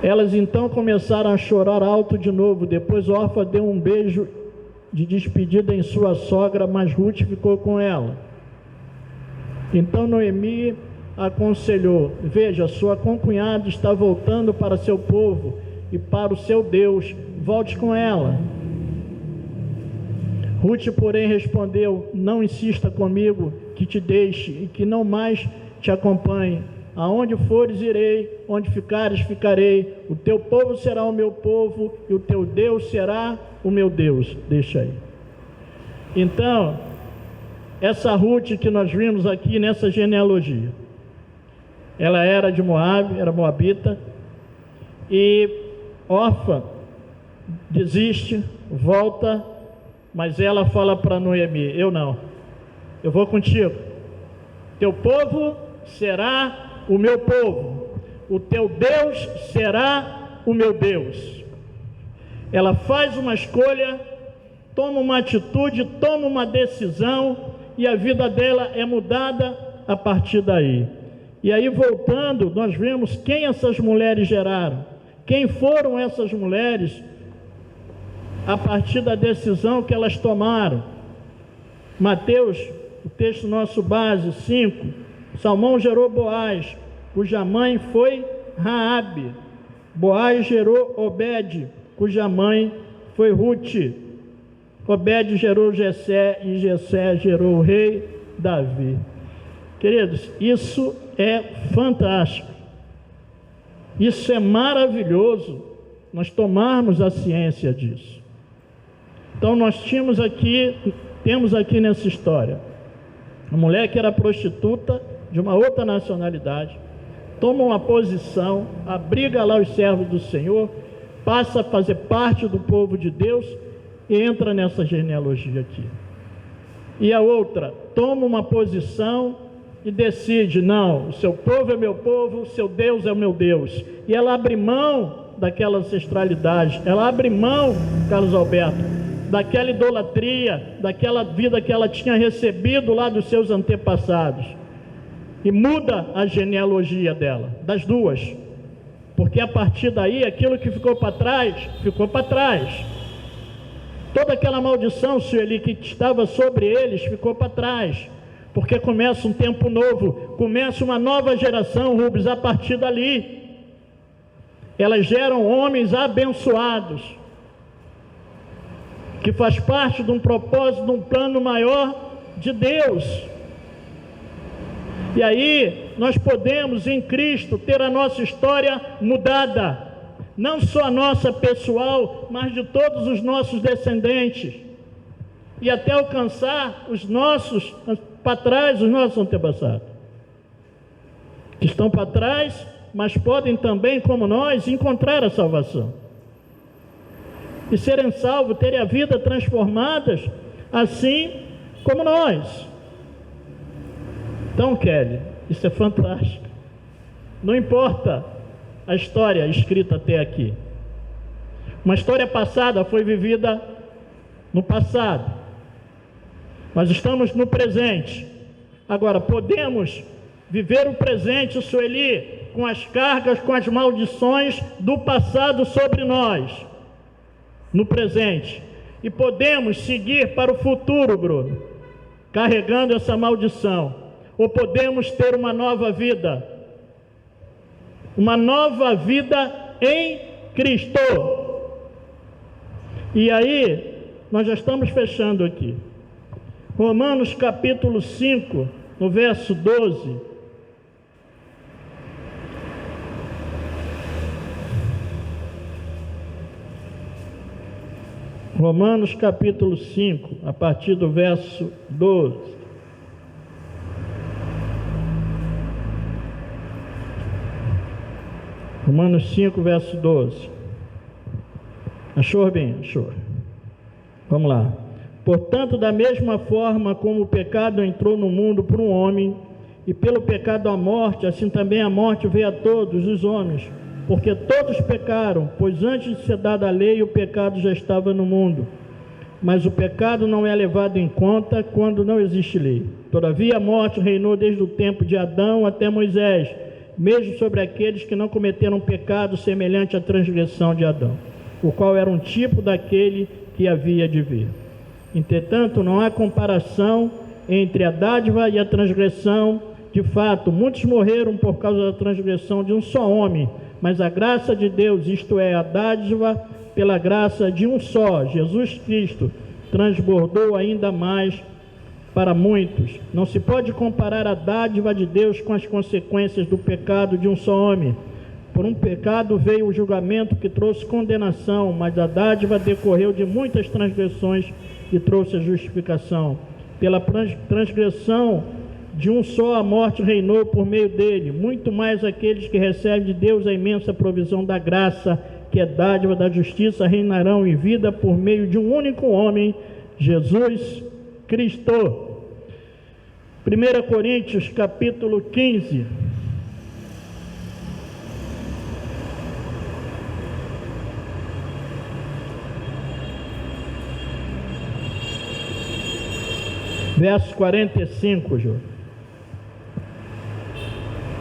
Elas então começaram a chorar alto de novo. Depois Orfa deu um beijo de despedida em sua sogra, mas Ruth ficou com ela. Então Noemi aconselhou: veja, sua concunhada está voltando para seu povo e para o seu Deus, volte com ela. Ruth, porém, respondeu: não insista comigo que te deixe e que não mais te acompanhe. Aonde fores, irei, onde ficares, ficarei. O teu povo será o meu povo e o teu Deus será o meu Deus. Deixa aí. Então, essa Ruth que nós vimos aqui nessa genealogia, ela era de Moabe, era moabita, e Orfa desiste, volta, mas ela fala para Noemi: eu não, eu vou contigo. Teu povo será o meu povo, o teu Deus será o meu Deus. Ela faz uma escolha, toma uma atitude, toma uma decisão, e a vida dela é mudada a partir daí. E aí, voltando, nós vemos quem essas mulheres geraram, quem foram essas mulheres a partir da decisão que elas tomaram. Mateus, o texto nosso base, 5, Salmão gerou Boaz, cuja mãe foi Raabe. Boaz gerou Obed, cuja mãe foi Ruth. Obed gerou Jessé, e Jessé gerou o rei Davi. Queridos, isso é fantástico. Isso é maravilhoso, nós tomarmos a ciência disso. Então nós temos aqui nessa história uma mulher que era prostituta, de uma outra nacionalidade, toma uma posição, abriga lá os servos do Senhor, passa a fazer parte do povo de Deus e entra nessa genealogia aqui. E a outra toma uma posição e decide: não, o seu povo é meu povo, o seu Deus é o meu Deus. E ela abre mão daquela ancestralidade, ela abre mão, Carlos Alberto, daquela idolatria, daquela vida que ela tinha recebido lá dos seus antepassados, e muda a genealogia dela, das duas, porque a partir daí aquilo que ficou para trás, ficou para trás. Toda aquela maldição, Sueli, que estava sobre eles, ficou para trás, porque começa um tempo novo, começa uma nova geração, Rubens, a partir dali. Elas geram homens abençoados, que faz parte de um propósito, de um plano maior de Deus. E aí nós podemos em Cristo ter a nossa história mudada. não só a nossa pessoal, mas de todos os nossos descendentes, e até alcançar os nossos, para trás, os nossos antepassados, que estão para trás, mas podem também, como nós, encontrar a salvação, e serem salvos, terem a vida transformadas, assim como nós. Então, Kelly, isso é fantástico. Não importa a história escrita até aqui. Uma história passada foi vivida no passado. Nós estamos no presente. Agora, podemos viver o presente, Sueli, com as cargas, com as maldições do passado sobre nós, no presente. E podemos seguir para o futuro, Bruno, carregando essa maldição. Ou podemos ter uma nova vida em Cristo. E aí, nós já estamos fechando aqui. Romanos capítulo 5, no verso 12. Romanos capítulo 5, a partir do verso 12. Romanos 5, verso 12. Achou bem? Achou. Vamos lá. Portanto, da mesma forma como o pecado entrou no mundo por um homem, e pelo pecado a morte, assim também a morte veio a todos os homens, porque todos pecaram, pois antes de ser dada a lei, o pecado já estava no mundo. Mas o pecado não é levado em conta quando não existe lei. Todavia a morte reinou desde o tempo de Adão até Moisés, mesmo sobre aqueles que não cometeram pecado semelhante à transgressão de Adão, o qual era um tipo daquele que havia de vir. Entretanto, não há comparação entre a dádiva e a transgressão. De fato, muitos morreram por causa da transgressão de um só homem, mas a graça de Deus, isto é, a dádiva pela graça de um só, Jesus Cristo, transbordou ainda mais para muitos. Não se pode comparar a dádiva de Deus com as consequências do pecado de um só homem. Por um pecado veio o julgamento que trouxe condenação, mas a dádiva decorreu de muitas transgressões e trouxe a justificação. Pela transgressão de um só, a morte reinou por meio dele. Muito mais aqueles que recebem de Deus a imensa provisão da graça, que é dádiva da justiça, reinarão em vida por meio de um único homem, Jesus Cristo. 1 Coríntios capítulo 15. Verso 45, Jô.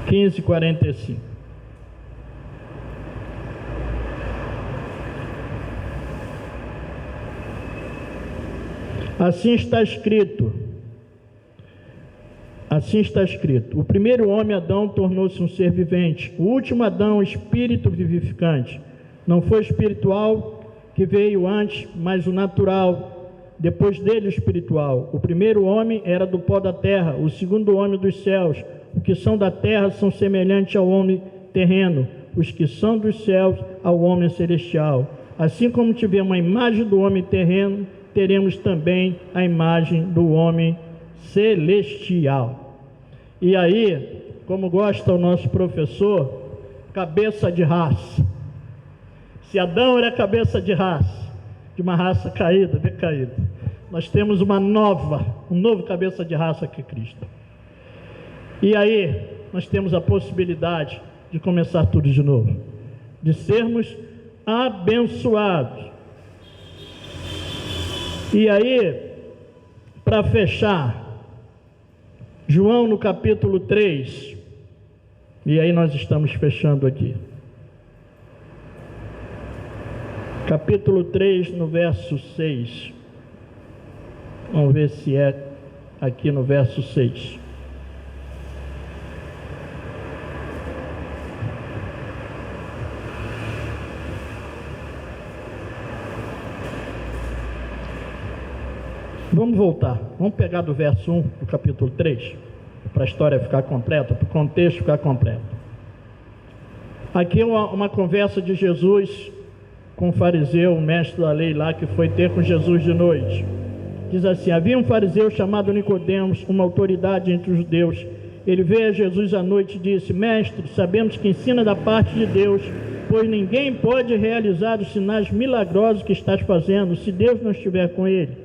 15, 45. Assim está escrito. Assim está escrito. O primeiro homem, Adão, tornou-se um ser vivente. O último Adão, espírito vivificante. Não foi espiritual que veio antes, mas o natural. Depois dele o espiritual. O primeiro homem era do pó da terra, o segundo homem dos céus. Os que são da terra são semelhantes ao homem terreno, os que são dos céus ao homem celestial. Assim como tivemos a imagem do homem terreno, teremos também a imagem do homem celestial. E aí, como gosta o nosso professor, cabeça de raça. Se Adão era cabeça de raça, de uma raça caída, decaída, nós temos um novo cabeça de raça que é Cristo. E aí nós temos a possibilidade de começar tudo de novo, de sermos abençoados. E aí, para fechar, João no capítulo 3, e aí nós estamos fechando aqui. Capítulo 3, no verso 6. Vamos ver se é aqui no verso 6. Vamos voltar. Vamos pegar do verso 1 do capítulo 3, para a história ficar completa, para o contexto ficar completo. Aqui uma conversa de Jesus com um fariseu, um mestre da lei lá, que foi ter com Jesus de noite. Diz assim: havia um fariseu chamado Nicodemos, uma autoridade entre os judeus. Ele veio a Jesus à noite e disse: mestre, sabemos que ensina da parte de Deus, pois ninguém pode realizar os sinais milagrosos que estás fazendo, se Deus não estiver com ele.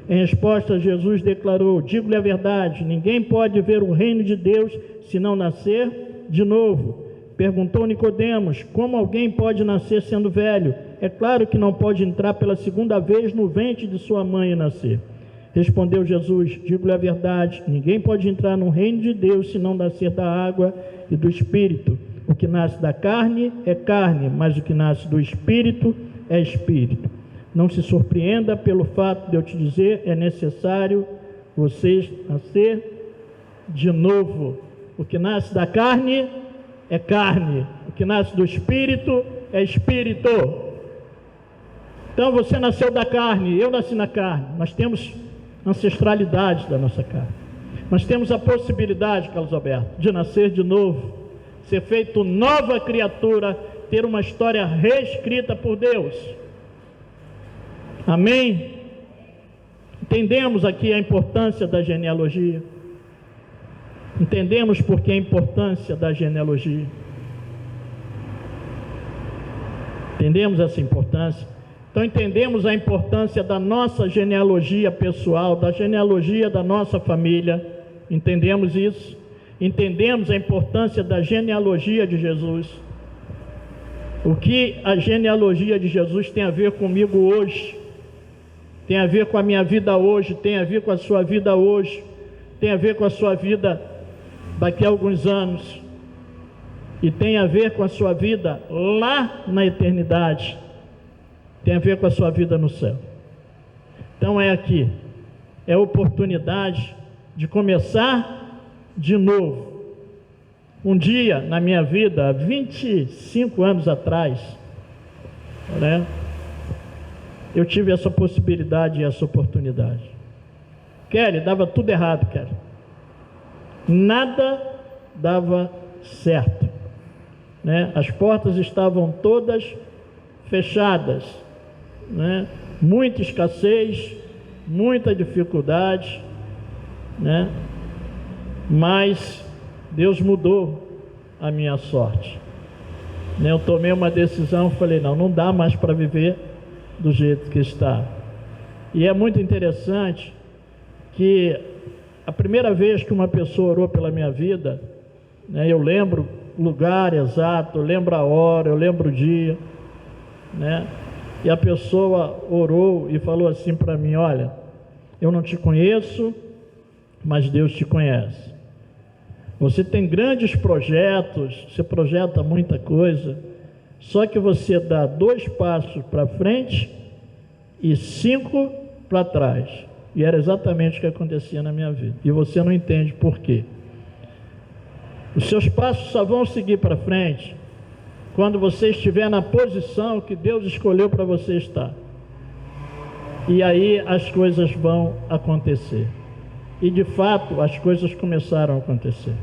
Em resposta, Jesus declarou: digo-lhe a verdade, ninguém pode ver o reino de Deus se não nascer de novo. Perguntou Nicodemos: como alguém pode nascer sendo velho? É claro que não pode entrar pela segunda vez no ventre de sua mãe e nascer. Respondeu Jesus: digo-lhe a verdade, ninguém pode entrar no reino de Deus se não nascer da água e do Espírito. O que nasce da carne é carne, mas o que nasce do Espírito é Espírito. Não se surpreenda pelo fato de eu te dizer, é necessário vocês nascer de novo. O que nasce da carne é carne, o que nasce do Espírito é Espírito. Então você nasceu da carne, eu nasci na carne. Nós temos ancestralidade da nossa carne. Nós temos a possibilidade, Carlos Alberto, de nascer de novo, ser feito nova criatura, ter uma história reescrita por Deus. Amém? Entendemos aqui a importância da genealogia. Entendemos por que a importância da genealogia. Entendemos essa importância. Então entendemos a importância da nossa genealogia pessoal, da genealogia da nossa família. Entendemos isso. Entendemos a importância da genealogia de Jesus. O que a genealogia de Jesus tem a ver comigo hoje, tem a ver com a minha vida hoje, tem a ver com a sua vida hoje, tem a ver com a sua vida daqui a alguns anos, e tem a ver com a sua vida lá na eternidade, tem a ver com a sua vida no céu. Então é aqui, é a oportunidade de começar de novo. Um dia na minha vida, há 25 anos atrás, né, eu tive essa possibilidade e essa oportunidade. Kelly, dava tudo errado, Kelly. Nada dava certo, né? As portas estavam todas fechadas, né? Muita escassez, muita dificuldade, né? Mas Deus mudou a minha sorte, né? Eu tomei uma decisão, falei: não dá mais para viver do jeito que está. E é muito interessante que a primeira vez que uma pessoa orou pela minha vida, né, eu lembro o lugar exato, eu lembro a hora, eu lembro o dia, né, e a pessoa orou e falou assim para mim: olha, eu não te conheço, mas Deus te conhece. Você tem grandes projetos, você projeta muita coisa, só que você dá 2 passos para frente e 5 para trás. E era exatamente o que acontecia na minha vida. E você não entende por quê. Os seus passos só vão seguir para frente quando você estiver na posição que Deus escolheu para você estar. E aí as coisas vão acontecer. E de fato as coisas começaram a acontecer.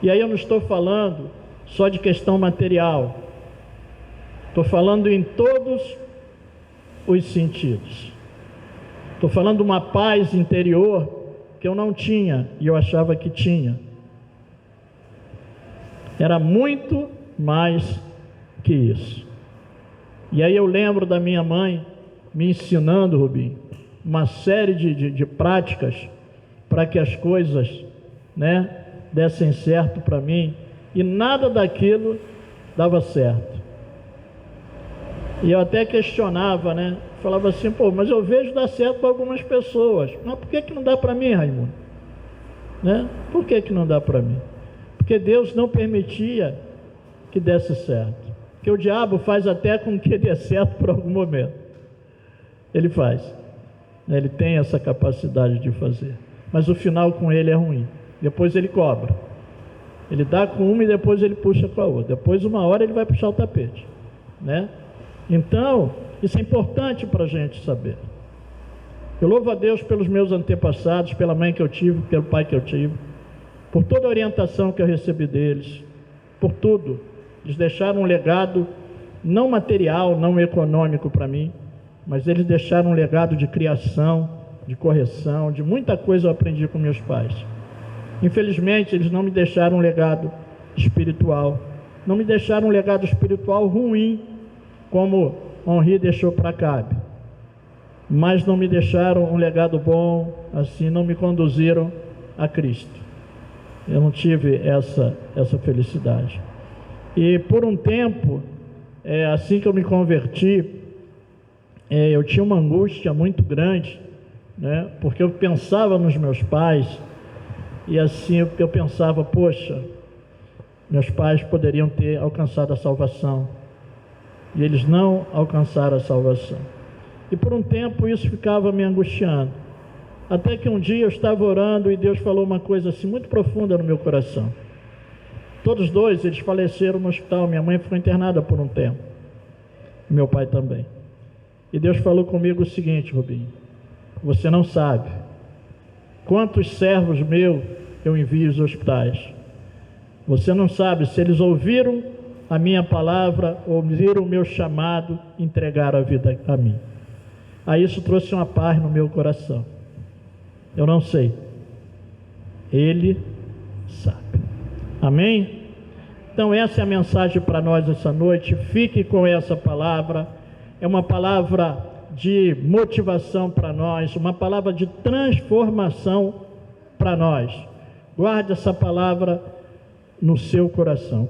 E aí eu não estou falando só de questão material. Estou falando em todos os sentidos. Estou falando de uma paz interior que eu não tinha e eu achava que tinha. Era muito mais que isso. E aí eu lembro da minha mãe me ensinando, Rubinho, uma série de práticas para que as coisas, né, dessem certo para mim, e nada daquilo dava certo. E eu até questionava, né? Falava assim: pô, mas eu vejo dar certo para algumas pessoas, mas por que não dá para mim, Raimundo? Né? Por que não dá para mim? Porque Deus não permitia que desse certo. Porque o diabo faz até com que dê certo por algum momento. Ele faz. Ele tem essa capacidade de fazer. Mas o final com ele é ruim. Depois ele cobra. Ele dá com uma e depois ele puxa com a outra. Depois, uma hora, ele vai puxar o tapete, né? Então, isso é importante para a gente saber. Eu louvo a Deus pelos meus antepassados, pela mãe que eu tive, pelo pai que eu tive, por toda a orientação que eu recebi deles, por tudo, Eles deixaram um legado não material, não econômico para mim, mas eles deixaram um legado de criação, de correção, de muita coisa eu aprendi com meus pais. Infelizmente, eles não me deixaram um legado espiritual, não me deixaram um legado espiritual ruim, como Henri deixou para Acabe, mas não me deixaram um legado bom, assim, não me conduziram a Cristo. Eu não tive essa felicidade. E por um tempo, assim que eu me converti, eu tinha uma angústia muito grande, né? Porque eu pensava nos meus pais, e assim eu pensava, poxa, meus pais poderiam ter alcançado a salvação, e eles não alcançaram a salvação. E por um tempo isso ficava me angustiando, até que um dia eu estava orando e Deus falou uma coisa assim muito profunda no meu coração. Todos dois, eles faleceram no hospital. Minha mãe ficou internada por um tempo, meu pai também. E Deus falou comigo o seguinte: Rubinho, você não sabe quantos servos meus eu envio aos hospitais. Você não sabe se eles ouviram a minha palavra, ouviram o meu chamado, entregaram a vida a mim. Aí isso trouxe uma paz no meu coração. Eu não sei, Ele sabe. Amém? Então essa é a mensagem para nós essa noite. Fique com essa palavra. É uma palavra de motivação para nós, uma palavra de transformação para nós. Guarde essa palavra no seu coração.